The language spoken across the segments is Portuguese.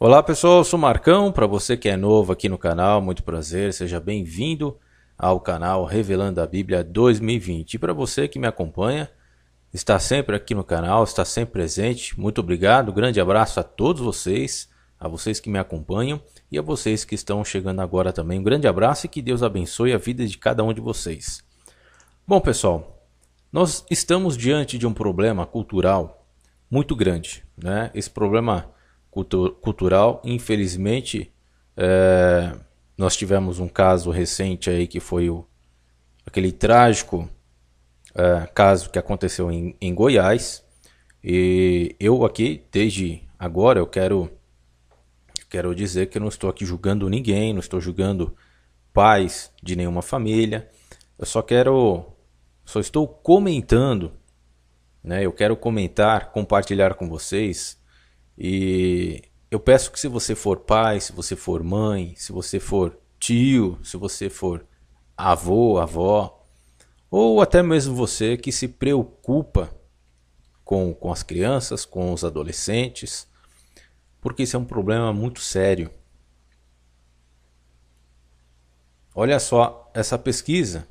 Olá pessoal, eu sou Marcão. Para você que é novo aqui no canal, muito prazer, seja bem-vindo ao canal Revelando a Bíblia 2020. E para você que me acompanha, está sempre aqui no canal, está sempre presente, muito obrigado. Grande abraço a todos vocês, a vocês que me acompanham e a vocês que estão chegando agora também. Um grande abraço e que Deus abençoe a vida de cada um de vocês. Bom pessoal, nós estamos diante de um problema cultural muito grande, né? Esse problema cultural, infelizmente, nós tivemos um caso recente aí que foi aquele trágico caso que aconteceu em Goiás. E eu aqui, desde agora, eu quero dizer que eu não estou aqui julgando ninguém, não estou julgando pais de nenhuma família. Eu só estou comentando, né? Eu quero comentar, compartilhar com vocês. E eu peço que, se você for pai, se você for mãe, se você for tio, se você for avô, avó, ou até mesmo você que se preocupa com as crianças, com os adolescentes, porque isso é um problema muito sério. Olha só essa pesquisa,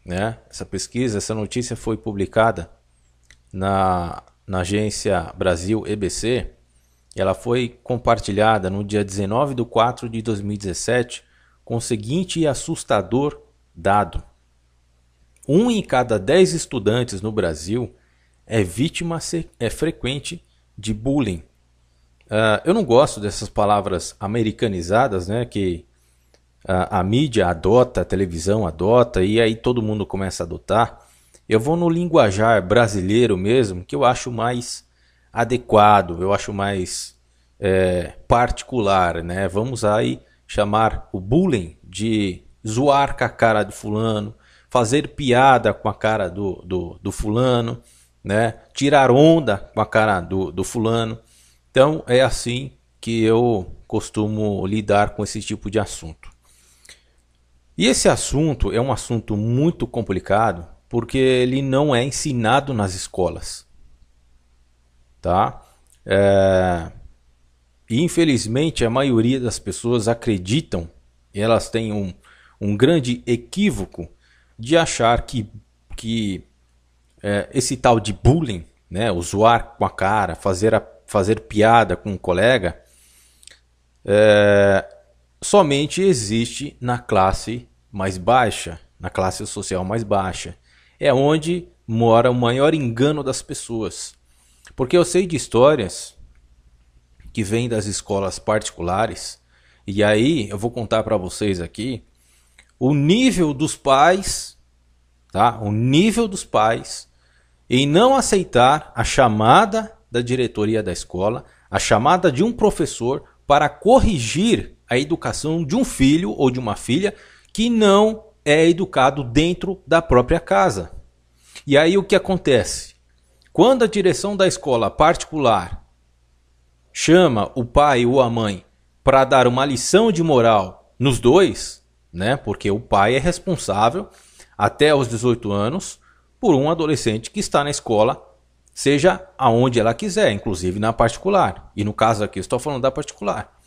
né? Essa notícia foi publicada na agência Brasil EBC. Ela foi compartilhada no dia 19/4/2017 com o seguinte assustador dado: 1 em cada 10 estudantes no Brasil é vítima frequente de bullying. Eu não gosto dessas palavras americanizadas, né, que a mídia adota, a televisão adota e aí todo mundo começa a adotar. Eu vou no linguajar brasileiro mesmo, que eu acho mais adequado, eu acho mais particular, né? Vamos aí chamar o bullying de zoar com a cara do fulano, fazer piada com a cara do fulano, né? Tirar onda com a cara do fulano. Então é assim que eu costumo lidar com esse tipo de assunto. E esse assunto é um assunto muito complicado porque ele não é ensinado nas escolas, tá? E infelizmente a maioria das pessoas acreditam, e elas têm um grande equívoco de achar que esse tal de bullying, né, o zoar com a cara, fazer piada com um colega, somente existe na classe mais baixa, na classe social mais baixa. É onde mora o maior engano das pessoas. Porque eu sei de histórias que vêm das escolas particulares, e aí eu vou contar para vocês aqui o nível dos pais, tá? O nível dos pais em não aceitar a chamada da diretoria da escola, a chamada de um professor para corrigir a educação de um filho ou de uma filha que não é educado dentro da própria casa. E aí o que acontece? Quando a direção da escola particular chama o pai ou a mãe para dar uma lição de moral nos dois, né? Porque o pai é responsável até os 18 anos por um adolescente que está na escola, seja aonde ela quiser, inclusive na particular. E no caso aqui eu estou falando da particular.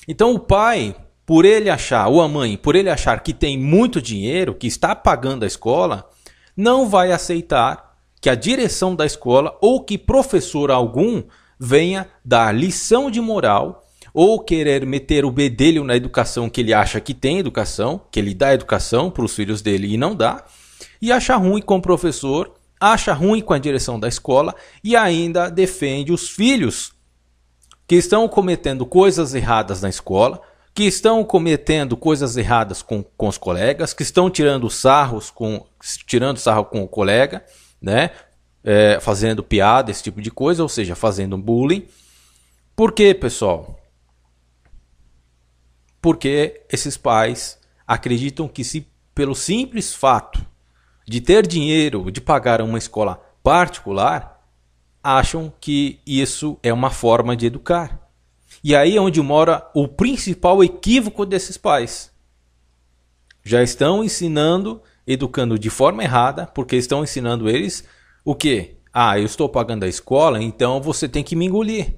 Então o pai, por ele achar, ou a mãe, por ele achar que tem muito dinheiro, que está pagando a escola, não vai aceitar que a direção da escola ou que professor algum venha dar lição de moral ou querer meter o bedelho na educação que ele acha que tem educação, que ele dá educação para os filhos dele e não dá, e acha ruim com o professor, acha ruim com a direção da escola e ainda defende os filhos que estão cometendo coisas erradas na escola, que estão cometendo coisas erradas com os colegas, que estão tirando sarro com o colega, né? Fazendo piada, esse tipo de coisa, ou seja, fazendo bullying. Por quê, pessoal? Porque esses pais acreditam que, se pelo simples fato de ter dinheiro, de pagar uma escola particular, acham que isso é uma forma de educar. E aí é onde mora o principal equívoco desses pais. Já estão ensinando, educando de forma errada, porque estão ensinando eles o quê? Eu estou pagando a escola, então você tem que me engolir.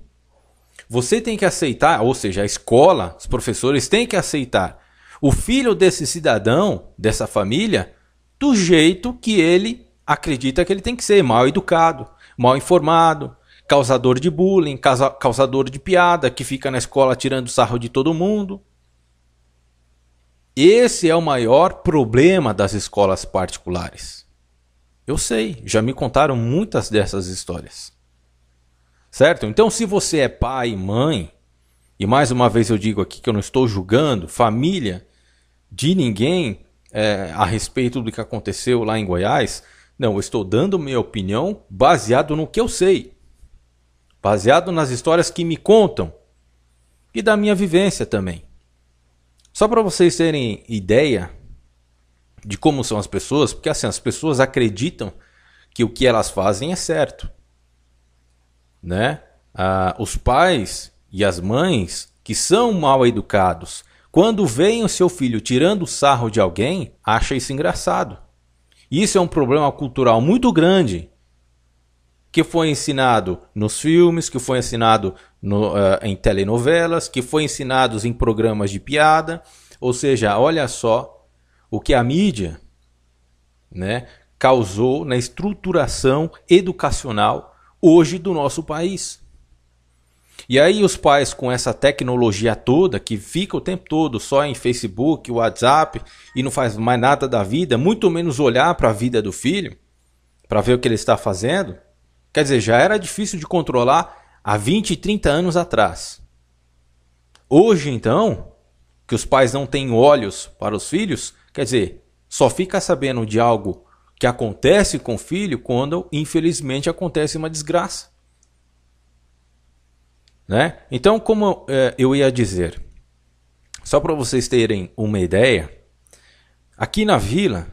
Você tem que aceitar, ou seja, a escola, os professores têm que aceitar o filho desse cidadão, dessa família, do jeito que ele acredita que ele tem que ser, mal educado, mal informado, causador de bullying, causador de piada, que fica na escola tirando sarro de todo mundo. Esse é o maior problema das escolas particulares. Eu sei, já me contaram muitas dessas histórias. Certo? Então, se você é pai e mãe, e mais uma vez eu digo aqui que eu não estou julgando família de ninguém a respeito do que aconteceu lá em Goiás, não, eu estou dando minha opinião baseado no que eu sei, baseado nas histórias que me contam e da minha vivência também. Só para vocês terem ideia de como são as pessoas, porque assim, as pessoas acreditam que o que elas fazem é certo. Né? Os pais e as mães que são mal educados, quando veem o seu filho tirando sarro de alguém, acham isso engraçado. Isso é um problema cultural muito grande, que foi ensinado nos filmes, que foi ensinado em telenovelas, que foi ensinado em programas de piada. Ou seja, olha só o que a mídia, né, causou na estruturação educacional hoje do nosso país. E aí os pais com essa tecnologia toda, que fica o tempo todo só em Facebook, WhatsApp, e não faz mais nada da vida, muito menos olhar para a vida do filho, para ver o que ele está fazendo. Quer dizer, já era difícil de controlar há 20, 30 anos atrás. Hoje, então, que os pais não têm olhos para os filhos, quer dizer, só fica sabendo de algo que acontece com o filho quando, infelizmente, acontece uma desgraça. Né? Então, como eu ia dizer, só para vocês terem uma ideia, aqui na vila,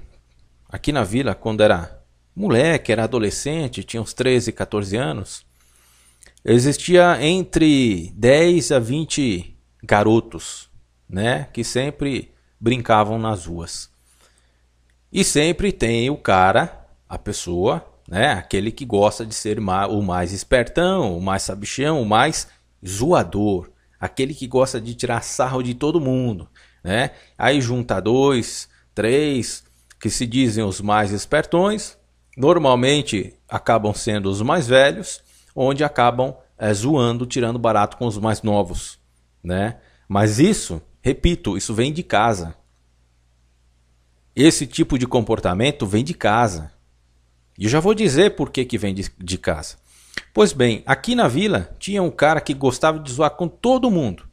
quando era moleque, era adolescente, tinha uns 13, 14 anos, existia entre 10 a 20 garotos, né, que sempre brincavam nas ruas. E sempre tem o cara, a pessoa, né, aquele que gosta de ser o mais espertão, o mais sabichão, o mais zoador, aquele que gosta de tirar sarro de todo mundo, né? Aí junta 2, 3 que se dizem os mais espertões, normalmente acabam sendo os mais velhos, onde acabam zoando, tirando barato com os mais novos, né? Mas isso, repito, isso vem de casa. Esse tipo de comportamento vem de casa. E eu já vou dizer por que vem de casa. Pois bem, aqui na vila tinha um cara que gostava de zoar com todo mundo.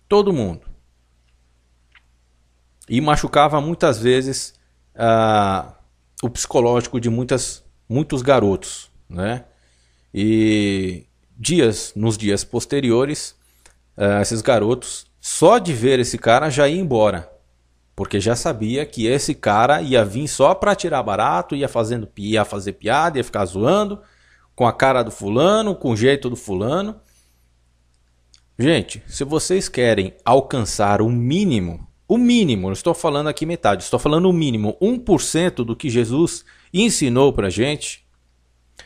Todo mundo. E machucava muitas vezes o psicológico de muitos garotos, né? E nos dias posteriores, esses garotos, só de ver esse cara já ia embora. Porque já sabia que esse cara ia vir só para tirar barato, ia fazer piada, ia ficar zoando, com a cara do fulano, com o jeito do fulano. Gente, se vocês querem alcançar o mínimo, não estou falando aqui metade, estou falando o mínimo, 1% do que Jesus ensinou para a gente,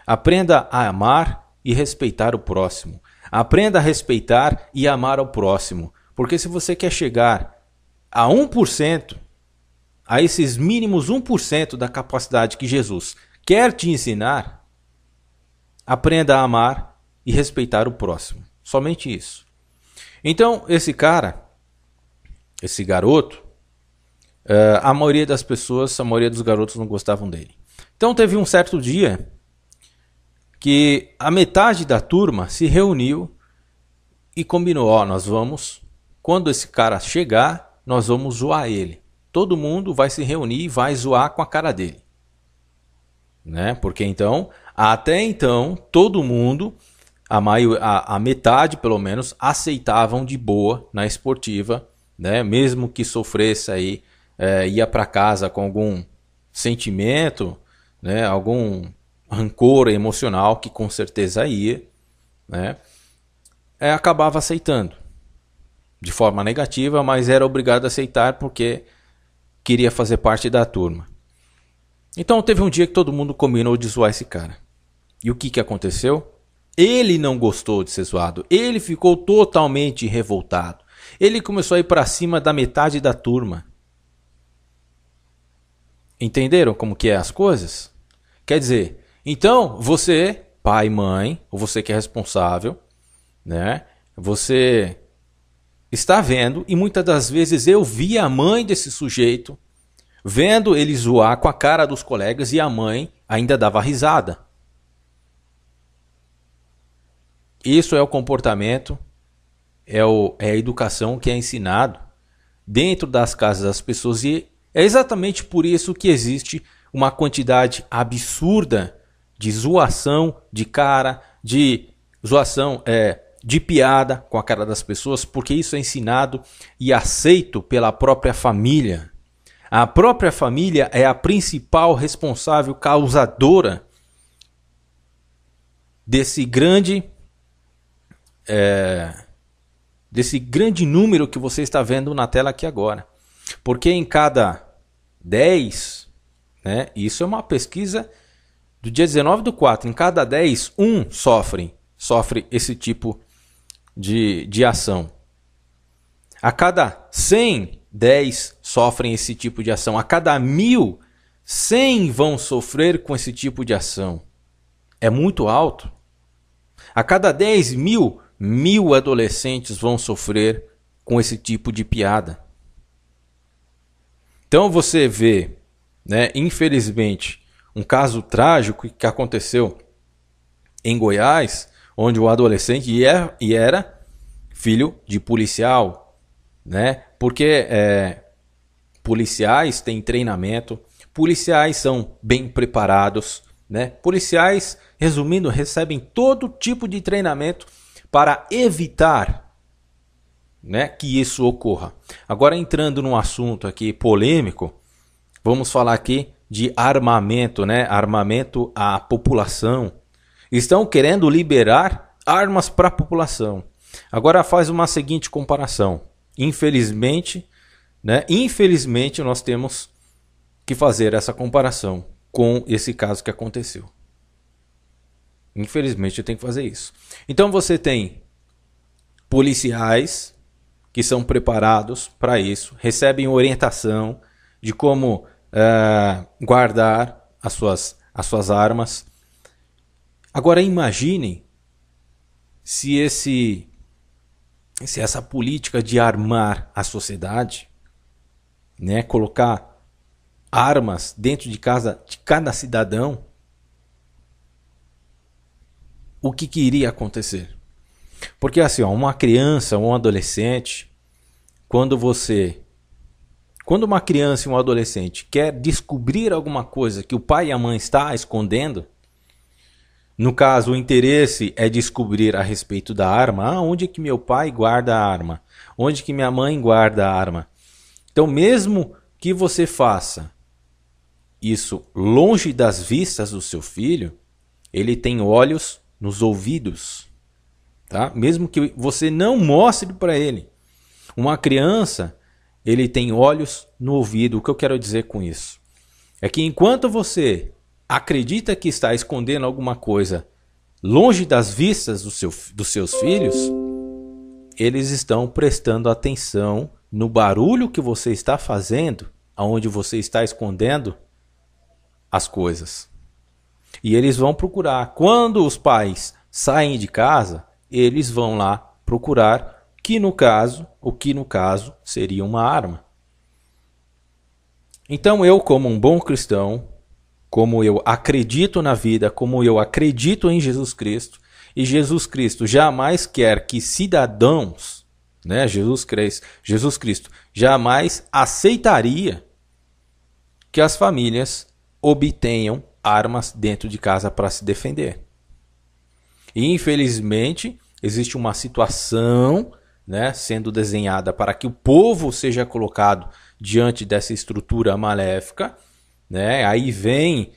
aprenda a amar e respeitar o próximo. Aprenda a respeitar e amar ao próximo. Porque se você quer chegar a 1%, a esses mínimos 1% da capacidade que Jesus quer te ensinar, aprenda a amar e respeitar o próximo. Somente isso. Então, esse cara, esse garoto, a maioria das pessoas, a maioria dos garotos não gostavam dele. Então, teve um certo dia que a metade da turma se reuniu e combinou, nós vamos, quando esse cara chegar, nós vamos zoar ele. Todo mundo vai se reunir e vai zoar com a cara dele. Né? Porque então, até então, todo mundo, a metade pelo menos, aceitavam de boa na esportiva, né? Mesmo que sofresse aí, ia para casa com algum sentimento, né? Algum rancor emocional, que com certeza ia, né? Acabava aceitando de forma negativa, mas era obrigado a aceitar porque queria fazer parte da turma. Então teve um dia que todo mundo combinou de zoar esse cara. E o que aconteceu? Ele não gostou de ser zoado. Ele ficou totalmente revoltado. Ele começou a ir para cima da metade da turma. Entenderam como que é as coisas? Quer dizer, então você, pai, mãe, ou você que é responsável, né? Você está vendo, e muitas das vezes eu vi a mãe desse sujeito vendo ele zoar com a cara dos colegas e a mãe ainda dava risada. Isso é o comportamento, é a educação que é ensinado dentro das casas das pessoas, e é exatamente por isso que existe uma quantidade absurda de zoação de cara, de zoação de piada com a cara das pessoas, porque isso é ensinado e aceito pela própria família. A própria família é a principal responsável causadora desse grande número que você está vendo na tela aqui agora. Porque em cada 10, né, isso é uma pesquisa do dia 19/4, em cada 10, um sofre esse tipo de ação. A cada 100, 10 sofrem esse tipo de ação. A cada 1000, 100 vão sofrer com esse tipo de ação. É muito alto. A cada 10.000, 1.000 adolescentes vão sofrer com esse tipo de piada. Então você vê, né, infelizmente, um caso trágico que aconteceu em Goiás, onde o adolescente era filho de policial, né? Porque policiais têm treinamento, policiais são bem preparados, né? Policiais, resumindo, recebem todo tipo de treinamento para evitar, né, que isso ocorra. Agora, entrando num assunto aqui polêmico, vamos falar aqui de armamento, né? Armamento à população. Estão querendo liberar armas para a população. Agora faz uma seguinte comparação. Infelizmente, né? Infelizmente nós temos que fazer essa comparação com esse caso que aconteceu. Infelizmente eu tenho que fazer isso. Então você tem policiais que são preparados para isso, recebem orientação de como guardar as suas armas. Agora imaginem se essa política de armar a sociedade, né, colocar armas dentro de casa de cada cidadão, o que iria acontecer? Porque assim, ó, uma criança, um adolescente, quando uma criança e um adolescente quer descobrir alguma coisa que o pai e a mãe está escondendo, no caso, o interesse é descobrir a respeito da arma. Onde que meu pai guarda a arma? Onde que minha mãe guarda a arma? Então, mesmo que você faça isso longe das vistas do seu filho, ele tem olhos nos ouvidos, tá? Mesmo que você não mostre para ele. Uma criança, ele tem olhos no ouvido. O que eu quero dizer com isso? É que enquanto você acredita que está escondendo alguma coisa longe das vistas dos seus filhos, eles estão prestando atenção no barulho que você está fazendo, aonde você está escondendo as coisas. E eles vão procurar. Quando os pais saem de casa, eles vão lá procurar o que no caso seria uma arma. Então eu, como um bom cristão, como eu acredito na vida, como eu acredito em Jesus Cristo, e Jesus Cristo jamais quer que cidadãos, né, Jesus Cristo jamais aceitaria que as famílias obtenham armas dentro de casa para se defender. E infelizmente existe uma situação, né, sendo desenhada para que o povo seja colocado diante dessa estrutura maléfica, né? Aí vem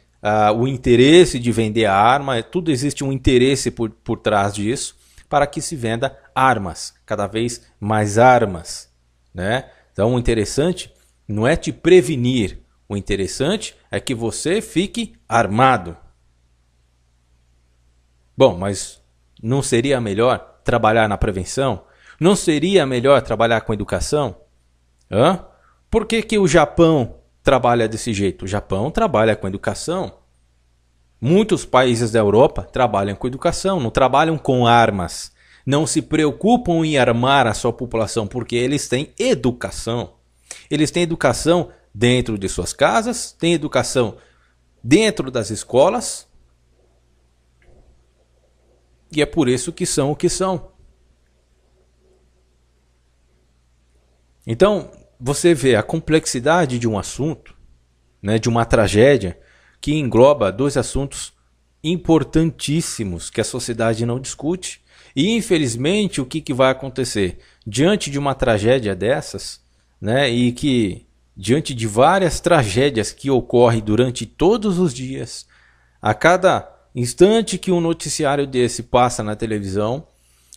o interesse de vender a arma, tudo existe um interesse por trás disso, para que se venda armas, cada vez mais armas, né? Então o interessante não é te prevenir, o interessante é que você fique armado. Bom, mas Não seria melhor trabalhar na prevenção? Não seria melhor trabalhar com educação? Hã? Por que que o Japão trabalha desse jeito? O Japão trabalha com educação. Muitos países da Europa trabalham com educação, não trabalham com armas. Não se preocupam em armar a sua população, porque eles têm educação. Eles têm educação dentro de suas casas, têm educação dentro das escolas. E é por isso que são o que são. Então, você vê a complexidade de um assunto, né, de uma tragédia, que engloba dois assuntos importantíssimos que a sociedade não discute. E, infelizmente, o que vai acontecer? Diante de uma tragédia dessas, né, e que diante de várias tragédias que ocorrem durante todos os dias, a cada instante que um noticiário desse passa na televisão,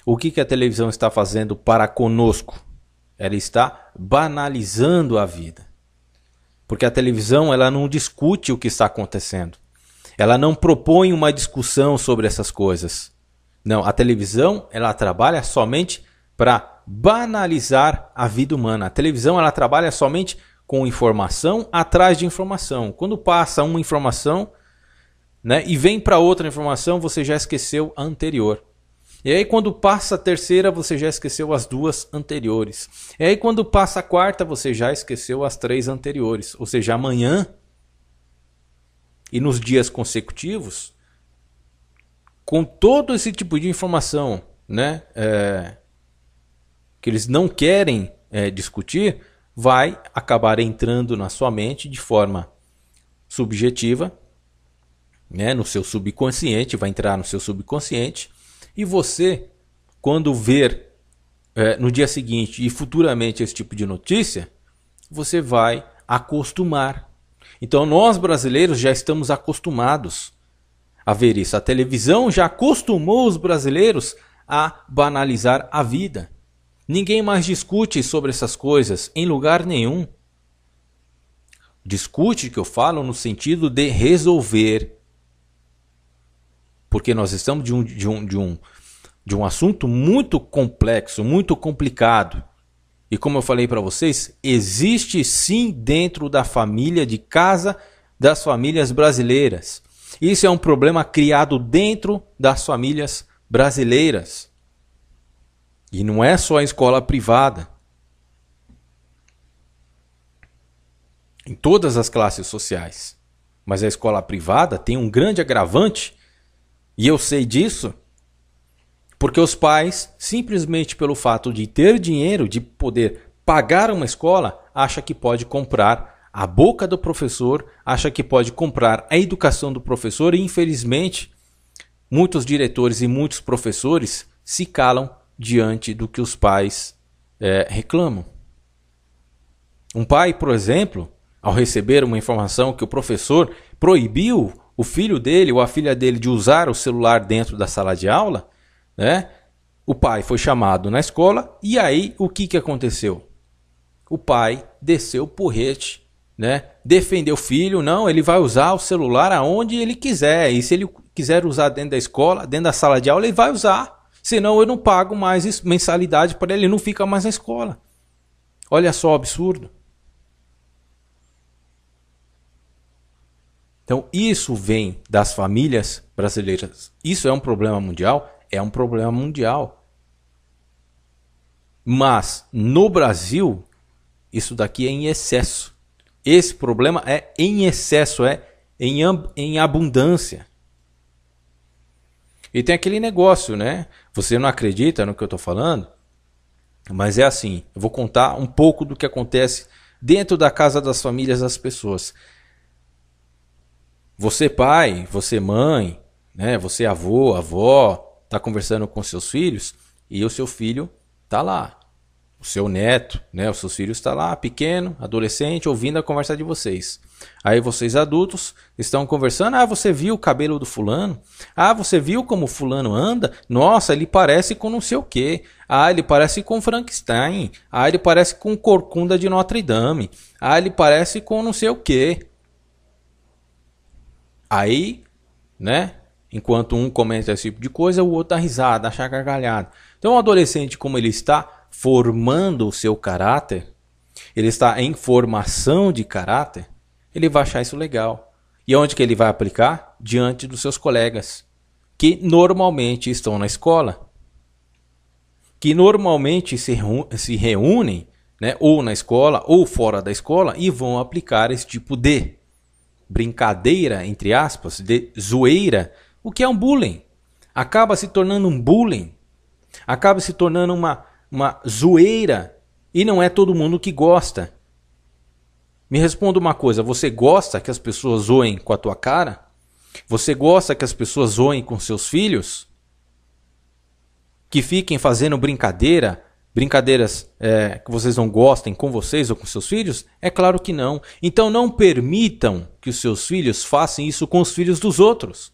o que a televisão está fazendo para conosco? Ela está banalizando a vida. Porque a televisão ela não discute o que está acontecendo. Ela não propõe uma discussão sobre essas coisas. Não, a televisão ela trabalha somente para banalizar a vida humana. A televisão ela trabalha somente com informação atrás de informação. Quando passa uma informação, né, e vem para outra informação, você já esqueceu a anterior. E aí quando passa a terceira, você já esqueceu as duas anteriores. E aí quando passa a quarta, você já esqueceu as três anteriores. Ou seja, amanhã e nos dias consecutivos, com todo esse tipo de informação, né, que eles não querem discutir, vai acabar entrando na sua mente de forma subjetiva, né, no seu subconsciente, vai entrar no seu subconsciente. E você, quando ver no dia seguinte e futuramente esse tipo de notícia, você vai acostumar. Então nós brasileiros já estamos acostumados a ver isso. A televisão já acostumou os brasileiros a banalizar a vida. Ninguém mais discute sobre essas coisas em lugar nenhum. Discute, que eu falo, no sentido de resolver. Porque nós estamos de um assunto muito complexo, muito complicado. E como eu falei para vocês, existe sim dentro da família de casa das famílias brasileiras. Isso é um problema criado dentro das famílias brasileiras. E não é só a escola privada. Em todas as classes sociais. Mas a escola privada tem um grande agravante. E eu sei disso porque os pais, simplesmente pelo fato de ter dinheiro, de poder pagar uma escola, acha que pode comprar a boca do professor, acha que pode comprar a educação do professor e, infelizmente, muitos diretores e muitos professores se calam diante do que os pais reclamam. Um pai, por exemplo, ao receber uma informação que o professor proibiu o filho dele ou a filha dele de usar o celular dentro da sala de aula, né? O pai foi chamado na escola e aí o que aconteceu? O pai desceu o porrete, né? Defendeu o filho, não, ele vai usar o celular aonde ele quiser. E se ele quiser usar dentro da escola, dentro da sala de aula, ele vai usar. Senão eu não pago mais mensalidade para ele, não fica mais na escola. Olha só o absurdo. Então isso vem das famílias brasileiras. Isso é um problema mundial? É um problema mundial. Mas no Brasil, isso daqui é em excesso. Esse problema é em excesso, é em abundância. E tem aquele negócio, né? Você não acredita no que eu estou falando? Mas é assim, eu vou contar um pouco do que acontece dentro da casa das famílias das pessoas. Você pai, você mãe, né? Você avô, avó, está conversando com seus filhos e o seu filho está lá. O seu neto, né? Os seus filhos está lá, pequeno, adolescente, ouvindo a conversa de vocês. Aí vocês adultos estão conversando. Ah, você viu o cabelo do fulano? Ah, você viu como o fulano anda? Nossa, ele parece com não sei o quê. Ah, ele parece com Frankenstein. Ah, ele parece com Corcunda de Notre Dame. Ah, ele parece com não sei o quê. Aí, né? Enquanto um comenta esse tipo de coisa, o outro dá risada, acha gargalhada. Então o adolescente, como ele está formando o seu caráter, ele está em formação de caráter, ele vai achar isso legal. E onde que ele vai aplicar? Diante dos seus colegas, que normalmente estão na escola, que normalmente se reúnem, né, ou na escola ou fora da escola, e vão aplicar esse tipo de brincadeira, entre aspas, de zoeira, o que é um bullying. Acaba se tornando um bullying, acaba se tornando uma zoeira, e não é todo mundo que gosta. Me responda uma coisa, você gosta que as pessoas zoem com a tua cara? Você gosta que as pessoas zoem com seus filhos? Que fiquem fazendo brincadeiras que vocês não gostem com vocês ou com seus filhos? É claro que não. Então não permitam que os seus filhos façam isso com os filhos dos outros.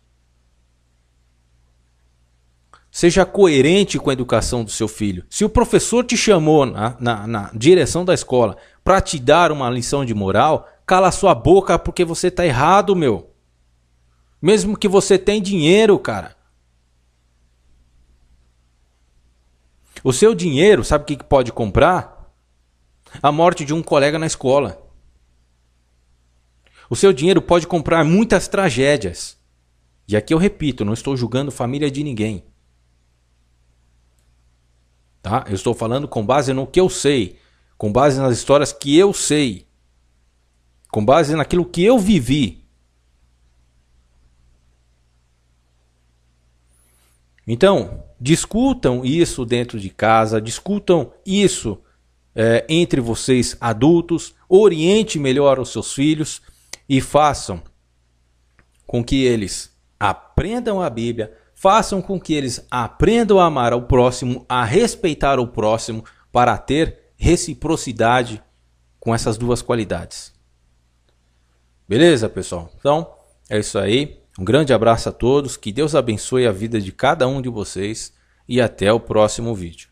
Seja coerente com a educação do seu filho. Se o professor te chamou na direção da escola para te dar uma lição de moral, cala sua boca porque você está errado, meu. Mesmo que você tenha dinheiro, cara. O seu dinheiro, sabe o que pode comprar? A morte de um colega na escola. O seu dinheiro pode comprar muitas tragédias. E aqui eu repito, não estou julgando família de ninguém. Tá? Eu estou falando com base no que eu sei, com base nas histórias que eu sei, com base naquilo que eu vivi. Então, discutam isso dentro de casa, discutam isso entre vocês adultos, oriente melhor os seus filhos e façam com que eles aprendam a Bíblia, façam com que eles aprendam a amar ao próximo, a respeitar o próximo, para ter reciprocidade com essas duas qualidades. Beleza, pessoal? Então, é isso aí. Um grande abraço a todos, que Deus abençoe a vida de cada um de vocês e até o próximo vídeo.